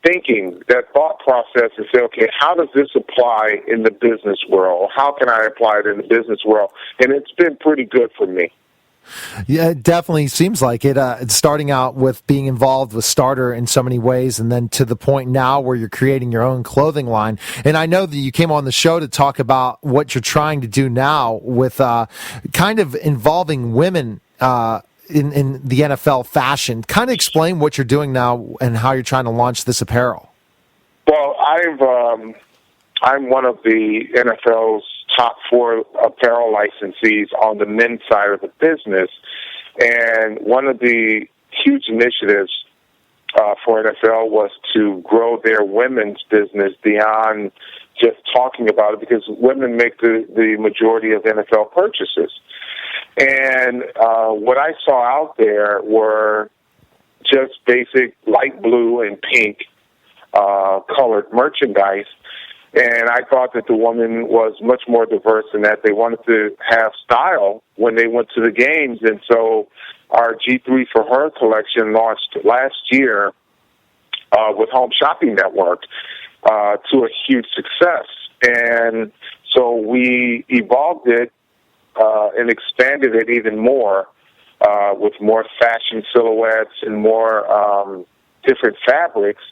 thinking, that thought process, and say, okay, how does this apply in the business world? How can I apply it in the business world? And it's been pretty good for me. Yeah, it definitely seems like it. It's starting out with being involved with Starter in so many ways, and then to the point now where you're creating your own clothing line. And I know that you came on the show to talk about what you're trying to do now with kind of involving women in the NFL fashion. Kind of explain what you're doing now and how you're trying to launch this apparel. Well, I'm one of the NFL's top 4 apparel licensees on the men's side of the business, and one of the huge initiatives for NFL was to grow their women's business beyond just talking about it, because women make the majority of NFL purchases. And what I saw out there were just basic light blue and pink colored merchandise. And I thought that the woman was much more diverse than that. They wanted to have style when they went to the games. And so our G3 for Her collection launched last year with Home Shopping Network to a huge success. And so we evolved it and expanded it even more with more fashion silhouettes and more different fabrics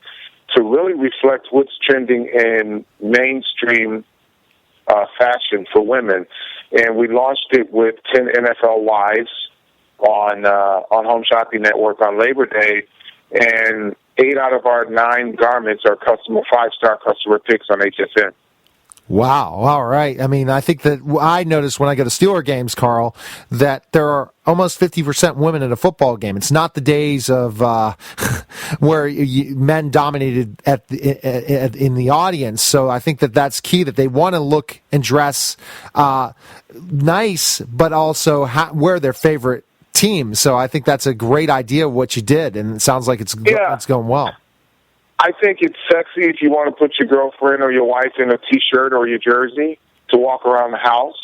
to really reflect what's trending in mainstream fashion for women. And we launched it with 10 NFL Lives on Home Shopping Network on Labor Day, and 8 out of our 9 garments are 5-star customer picks on HSN. Wow. All right. I mean, I think that I noticed when I go to Steeler games, Carl, that there are almost 50% women at a football game. It's not the days of where men dominated in the audience. So I think that that's key, that they want to look and dress nice, but also wear their favorite team. So I think that's a great idea what you did, and it sounds like it's going well. I think it's sexy if you want to put your girlfriend or your wife in a T-shirt or your jersey to walk around the house.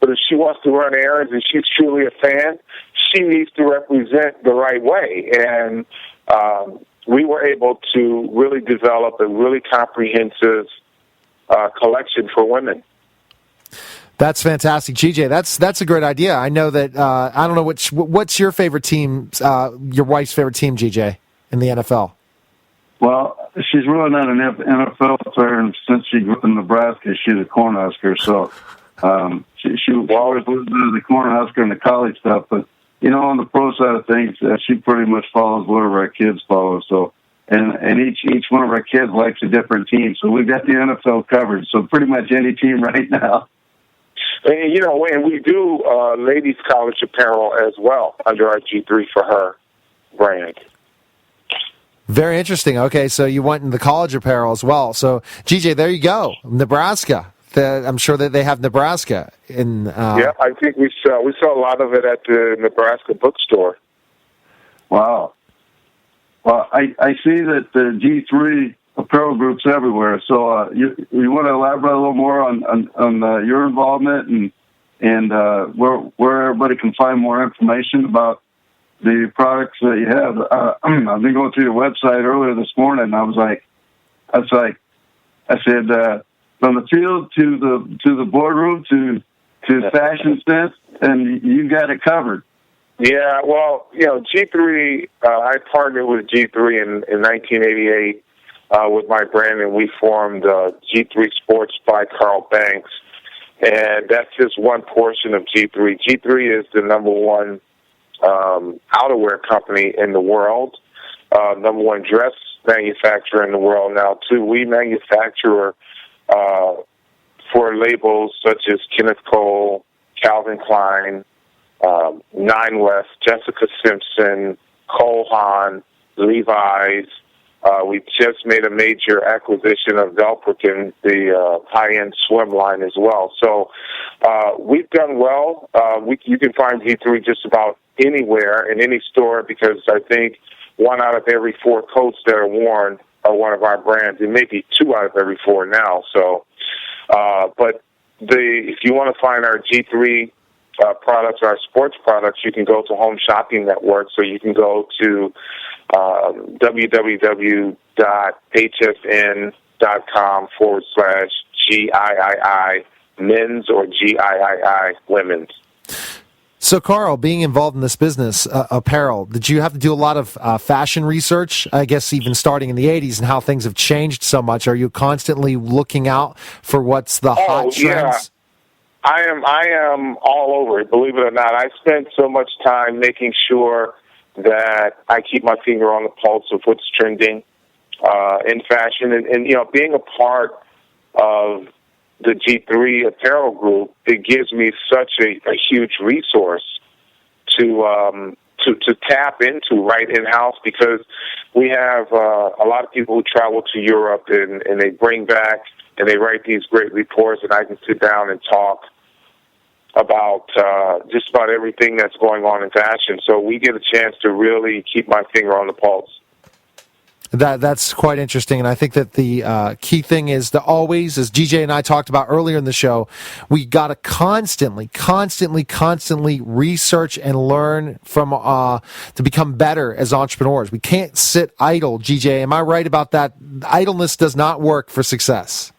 But if she wants to run errands and she's truly a fan, she needs to represent the right way. And we were able to really develop a really comprehensive collection for women. That's fantastic, GJ. That's a great idea. I know that I don't know what's your favorite team, your wife's favorite team, GJ, in the NFL. Well, she's really not an NFL player, and since she grew up in Nebraska, she's a Cornhusker. So she always lived into the Cornhusker and the college stuff. But on the pro side of things, she pretty much follows whatever our kids follow. So, and each one of our kids likes a different team. So we've got the NFL covered. So pretty much any team right now. And and we do ladies' college apparel as well under our G3 for Her brand. Very interesting. Okay, so you went in the college apparel as well. So, GJ, there you go. Nebraska. I'm sure that they have Nebraska in. Yeah, I think we saw a lot of it at the Nebraska bookstore. Wow. Well, I see that the G3 apparel groups everywhere. So you want to elaborate a little more on your involvement and where everybody can find more information about the products that you have. I've been going through your website earlier this morning, and I said. From the field to the boardroom to fashion sense, and you got it covered. Yeah, well, G3. I partnered with G3 in 1988 with my brand, and we formed G3 Sports by Carl Banks, and that's just one portion of G3. G3 is the number one outerwear company in the world, number one dress manufacturer in the world now too. We manufacture for labels such as Kenneth Cole, Calvin Klein, Nine West, Jessica Simpson, Cole Haan, Levi's. We just made a major acquisition of Velprekin, the high-end swim line as well. So we've done well. You can find G3 just about anywhere in any store because I think 1 out of every 4 coats that are worn are one of our brands. It may be 2 out of every 4 now. So, but if you want to find our G3 products, our sports products, you can go to Home Shopping Network. So you can go to www.hfn.com/GIII men's or GIII women's. So, Carl, being involved in this business, apparel, did you have to do a lot of fashion research, I guess even starting in the 80s, and how things have changed so much? Are you constantly looking out for what's the hot trends? Yeah. I am all over it, believe it or not. I spend so much time making sure that I keep my finger on the pulse of what's trending in fashion. And being a part of the G3 apparel group, it gives me such a huge resource to tap into right in-house because we have a lot of people who travel to Europe and they bring back and they write these great reports, and I can sit down and talk about just about everything that's going on in fashion. So we get a chance to really keep my finger on the pulse. That's quite interesting, and I think that the key thing is to always, as GJ and I talked about earlier in the show, we got to constantly research and learn from to become better as entrepreneurs. We can't sit idle. GJ, am I right about that? Idleness does not work for success.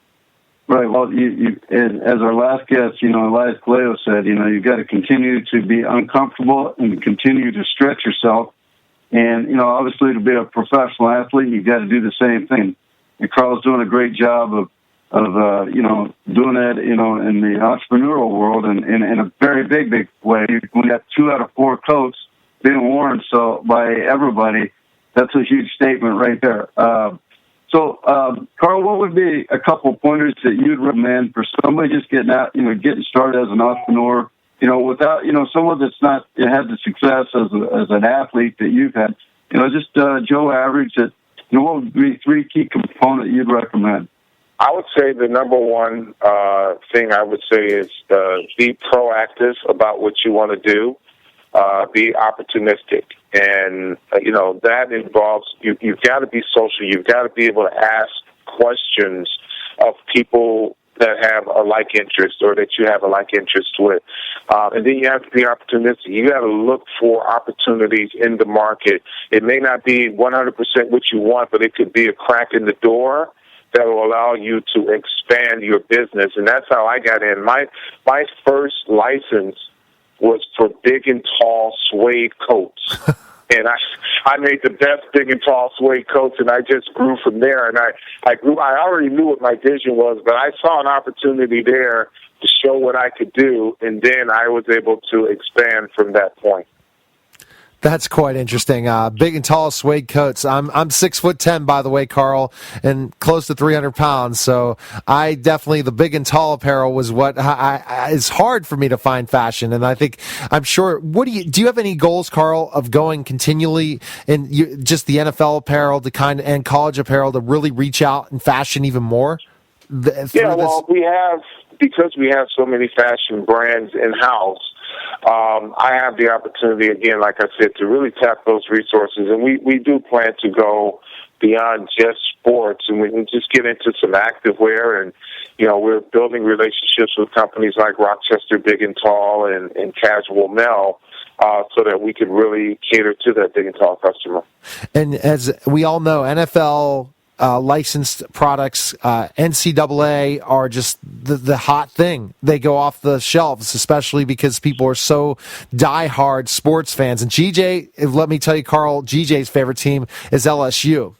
Right. Well, you as our last guest, Elias Callejo said, you've got to continue to be uncomfortable and continue to stretch yourself. And, obviously to be a professional athlete, you've got to do the same thing. And Carl's doing a great job of doing that, in the entrepreneurial world and in a very big way. We got 2 out of 4 coats being worn by everybody. That's a huge statement right there. So, Carl, what would be a couple pointers that you'd recommend for somebody just getting out, getting started as an entrepreneur, without, someone that's not had the success as an athlete that you've had, just Joe average, that, what would be 3 key components you'd recommend? I would say the number one thing I would say is be proactive about what you want to do. Be opportunistic. And, that involves, you've got to be social. You've got to be able to ask questions of people that have a like interest or that you have a like interest with. And then you have to be opportunistic. You got to look for opportunities in the market. It may not be 100% what you want, but it could be a crack in the door that will allow you to expand your business. And that's how I got in. My first license was for big and tall suede coats. And I made the best big and tall suede coats, and I just grew from there. And I already knew what my vision was, but I saw an opportunity there to show what I could do, and then I was able to expand from that point. That's quite interesting. Big and tall suede coats. I'm 6'10", by the way, Carl, and close to 300 pounds. So I definitely, the big and tall apparel was what is hard for me to find fashion. And I'm sure. Do you have any goals, Carl, of going continually in just the NFL apparel and college apparel to really reach out and fashion even more? We have, because we have so many fashion brands in house. I have the opportunity, again, like I said, to really tap those resources, and we do plan to go beyond just sports, and we can just get into some activewear, and we're building relationships with companies like Rochester Big and Tall and Casual Mel, so that we could really cater to that big and tall customer. And as we all know, NFL licensed products, NCAA are just the hot thing. They go off the shelves, especially because people are so diehard sports fans. And GJ, let me tell you, Carl, GJ's favorite team is LSU.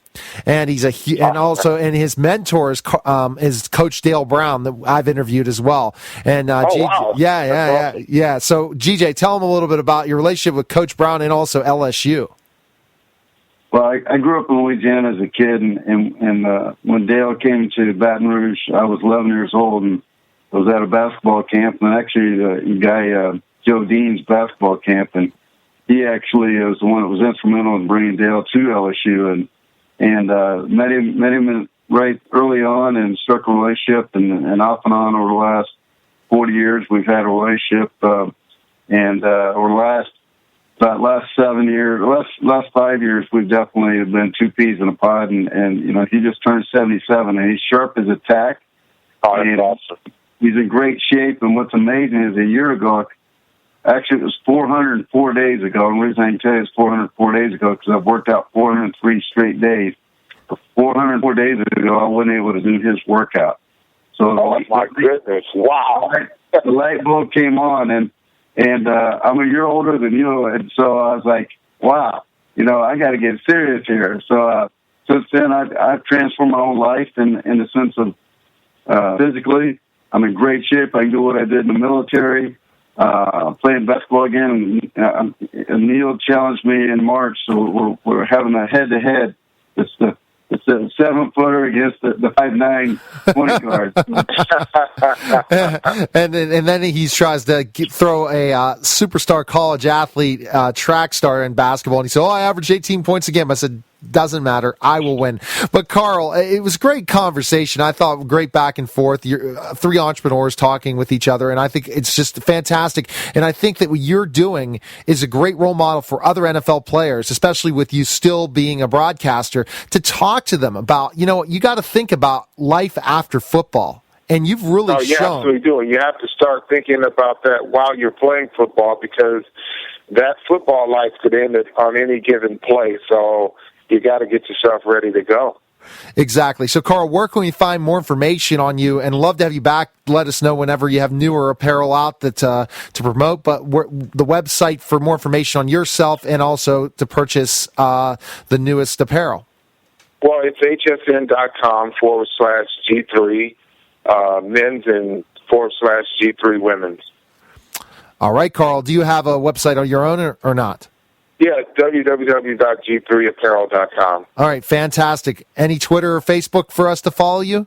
And and his mentor is Coach Dale Brown, that I've interviewed as well. And wow. Yeah. So GJ, tell him a little bit about your relationship with Coach Brown and also LSU. Well, I grew up in Louisiana as a kid, and when Dale came to Baton Rouge, I was 11 years old, and I was at a basketball camp, and actually the guy, Joe Dean's basketball camp, and he actually was the one that was instrumental in bringing Dale to LSU, and met him right early on and struck a relationship, and off and on over the last 40 years, we've had a relationship, and over the last 7 years, last 5 years, we've definitely been two peas in a pod, and he just turned 77, and he's sharp as a tack. Oh, that's awesome. He's in great shape, and what's amazing is a year ago, actually it was 404 days ago, and the reason I can tell you it's 404 days ago because I've worked out 403 straight days. But 404 days ago, I wasn't able to do his workout. So my goodness, wow. The light bulb came on, and I'm a year older than you, and so I was like, wow, I got to get serious here. So since then, I've transformed my own life in the sense of physically, I'm in great shape. I can do what I did in the military, playing basketball again. And Neil challenged me in March, so we're having a head-to-head. It's the 7-footer against the 5'9" point guard. and then he tries to throw a superstar college athlete, track star in basketball, and he said, I averaged 18 points a game. I said, doesn't matter. I will win. But Carl, it was great conversation. I thought great back and forth. You're three entrepreneurs talking with each other, and I think it's just fantastic. And I think that what you're doing is a great role model for other NFL players, especially with you still being a broadcaster, to talk to them about, you got to think about life after football. And you've really shown. You absolutely do. You have to start thinking about that while you're playing football, because that football life could end on any given play. So you got to get yourself ready to go. Exactly. So, Carl, where can we find more information on you? And love to have you back. Let us know whenever you have newer apparel out that to promote. But the website for more information on yourself and also to purchase the newest apparel. Well, it's hsn.com/G3 men's and /G3 women's. All right, Carl. Do you have a website on your own or not? Yeah, www.g3apparel.com. All right, fantastic. Any Twitter or Facebook for us to follow you?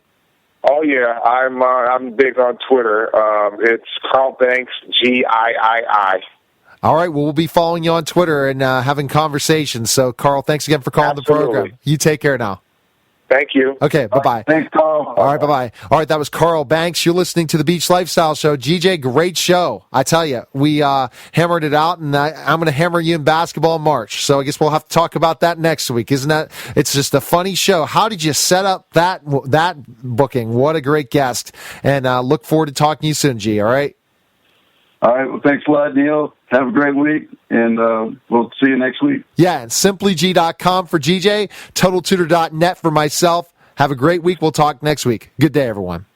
Oh yeah, I'm big on Twitter. It's Carl Banks GIII. All right, well, we'll be following you on Twitter and having conversations. So, Carl, thanks again for calling the program. You take care now. Thank you. Okay, bye-bye. Thanks, Carl. All right, bye-bye. All right, that was Carl Banks. You're listening to the Beach Lifestyle Show. GJ, great show. I tell you, we hammered it out, and I'm going to hammer you in basketball in March. So I guess we'll have to talk about that next week. Isn't that? It's just a funny show. How did you set up that booking? What a great guest. And look forward to talking to you soon, G, all right? All right, well, thanks a lot, Neil. Have a great week, and we'll see you next week. Yeah, and simplyg.com for GJ, totaltutor.net for myself. Have a great week. We'll talk next week. Good day, everyone.